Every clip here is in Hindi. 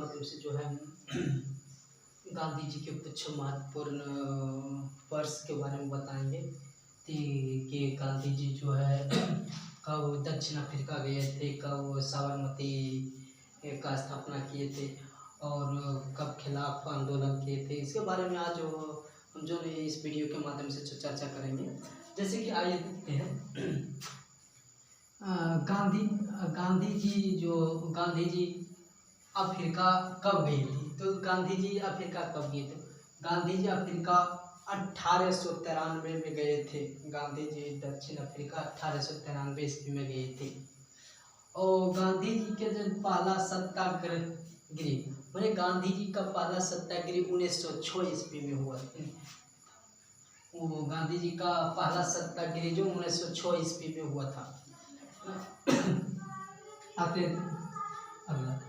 माध्यम से जो है गांधी जी के कुछ महत्वपूर्ण वर्ष के बारे में बताएंगे कि गांधी जी जो है कब दक्षिण अफ्रीका गए थे, कब साबरमती का स्थापना किए थे और कब खिलाफ आंदोलन किए थे। इसके बारे में आज हम जो इस वीडियो के माध्यम से चर्चा करेंगे। जैसे कि आइए देखते हैं गांधी जी अफ्रीका कब गए थे। तो गांधी जी अफ्रीका कब गए थे? गांधी जी अफ्रीका 1893 में गए थे। गांधी जी दक्षिण अफ्रीका 1893 ईस्वी में गए थे। और गांधी जी के जो पहला सत्याग्रह मैंने गांधी जी का पहला सत्याग्रह 1906 ईस्वी में हुआ था। वो गांधी जी का पहला सत्याग्रह जो 1906 ईस्वी में हुआ था। अगला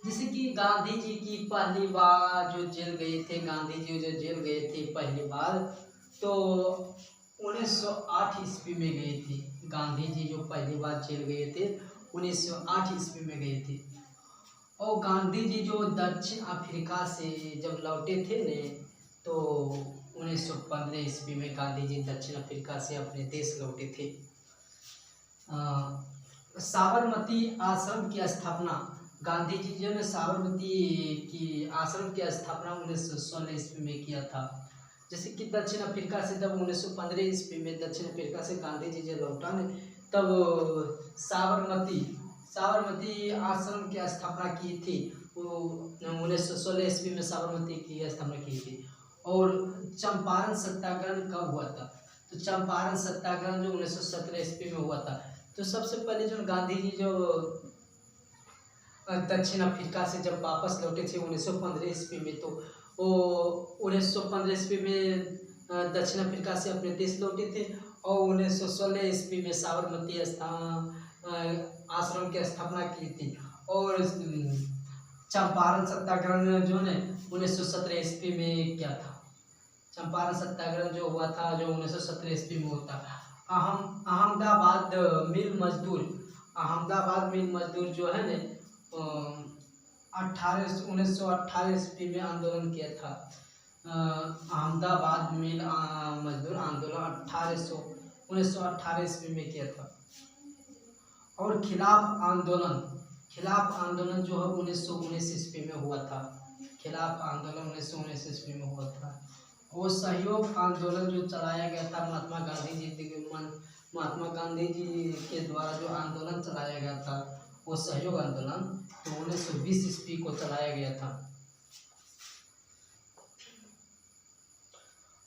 जैसे कि गांधी जी की पहली बार जो जेल गए थे, गांधी जी जो जेल गए थे पहली बार तो 1908 ईस्वी में गए थे। गांधी जी जो पहली बार जेल गए थे 1908 ईस्वी में गए थे। और गांधी जी जो दक्षिण अफ्रीका से जब लौटे थे ने तो 1915 ईस्वी में गांधी जी दक्षिण अफ्रीका से अपने देश लौटे थे। साबरमती आश्रम की स्थापना गांधी जी जो ने साबरमती की आश्रम की स्थापना 1916 ईस्वी में किया था। जैसे कि दक्षिण अफ्रीका से जब 1915 ईस्वी में दक्षिण अफ्रीका से गांधी जी जब लौटा ने तब साबरमती आश्रम की स्थापना की थी। वो 1916 ईस्वी में साबरमती की स्थापना की थी। और चंपारण सत्याग्रह कब हुआ था? तो चंपारण सत्याग्रह जो 1917 ईस्वी में हुआ था। तो सबसे पहले जो गांधी जी जो दक्षिण अफ्रीका से जब वापस लौटे थे 1915 ईस्वी में, तो वो 1915 ईस्वी में दक्षिण अफ्रीका से अपने देश लौटे थे। और 1916 ईस्वी में साबरमती आश्रम की स्थापना की थी। और चंपारण सत्याग्रह जो ने 1917 ईस्वी में किया था। चंपारण सत्याग्रह जो हुआ था जो 1917 ईस्वी में होता। अहमदाबाद मिल मजदूर जो है ने 1918 ईस्वी में आंदोलन किया था। अहमदाबाद मिल मजदूर आंदोलन 1918 ईस्वी में किया था। और खिलाफ आंदोलन जो है 1919 ईस्वी में हुआ था। खिलाफ आंदोलन 1919 ईस्वी में हुआ था। और सहयोग आंदोलन जो चलाया गया था महात्मा गांधी जी के द्वारा जो आंदोलन चलाया गया था वो सहयोग आंदोलन तो 1920 ईस्वी को चलाया गया था।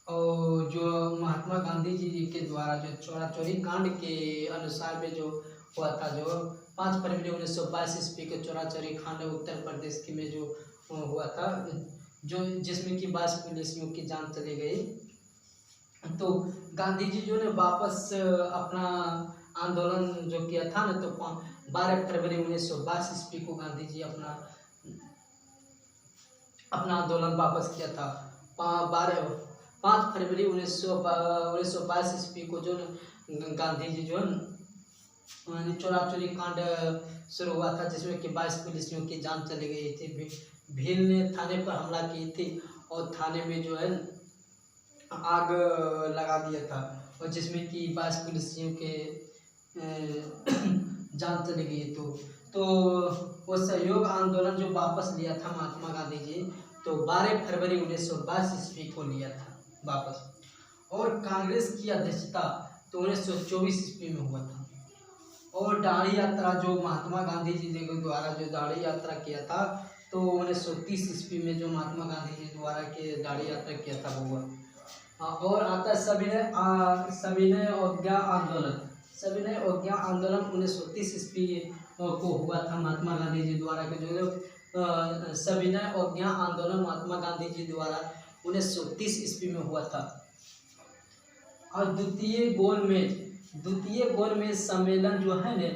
और जो महात्मा गांधी जी के द्वारा जो चोरा चोरी कांड के अनुसार में जो हुआ था, जो 5 फरवरी 1922 ईस्वी के चोरा चोरी कांड उत्तर प्रदेश के में जो हुआ था, जो जिसमें कि 22 पुलिसियों की जान चली गई। तो गांधी जी जो ने वापस अपना आंदोलन जो किया था ना, तो 12 फरवरी 1922 ईस्वी को गांधी जी अपना आंदोलन वापस किया था। 5 फरवरी 1922 ईस्वी को जो गांधी जी जो चोरा चोरी कांड शुरू हुआ था, जिसमें कि 22 पुलिसियों की जान चली गई थी। भील ने थाने पर हमला की थी और थाने में जो है आग लगा दिया था, और जिसमें कि 22 पुलिसियों के जान चली गई। तो वो सहयोग आंदोलन जो वापस लिया था महात्मा गांधी जी, तो 12 फरवरी 1922 ईस्वी को लिया था वापस। और कांग्रेस की अध्यक्षता तो 1924 ईस्वी में हुआ था। और दांडी यात्रा जो महात्मा गांधी जी के द्वारा जो दांडी यात्रा किया था, तो 1930 ईस्वी में जो महात्मा गांधी जी द्वारा के दांडी यात्रा किया था वो हुआ। और आता है सविनय अवज्ञा आंदोलन 1930 ईस्वी को हुआ था। महात्मा गांधी जी द्वारा के जो सविनय अवज्ञा आंदोलन महात्मा गांधी जी द्वारा 1930 ईस्वी में हुआ था। और द्वितीय गोलमेज सम्मेलन जो है ने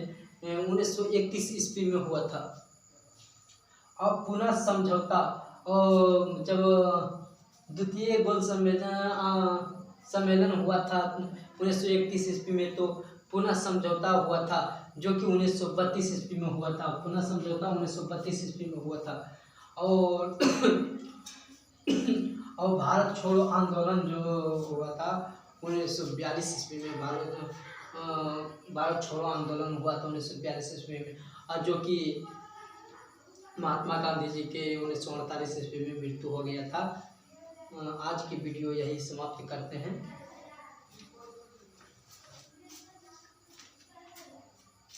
1931 ईस्वी में हुआ था। और पुनः समझौता, जब द्वितीय गोल सम्मेलन हुआ था 1931 ईस्वी में, तो पुनः समझौता हुआ था जो कि 1932 ईस्वी में हुआ था। पुनः समझौता 1932 ईस्वी में हुआ था। और और भारत छोड़ो आंदोलन जो हुआ था 1942 ईस्वी में, भारत छोड़ो आंदोलन हुआ था 1942 ईस्वी में, और जो कि महात्मा गांधी जी के 1948 ईस्वी में मृत्यु हो गया था। आज की वीडियो यही समाप्त करते हैं।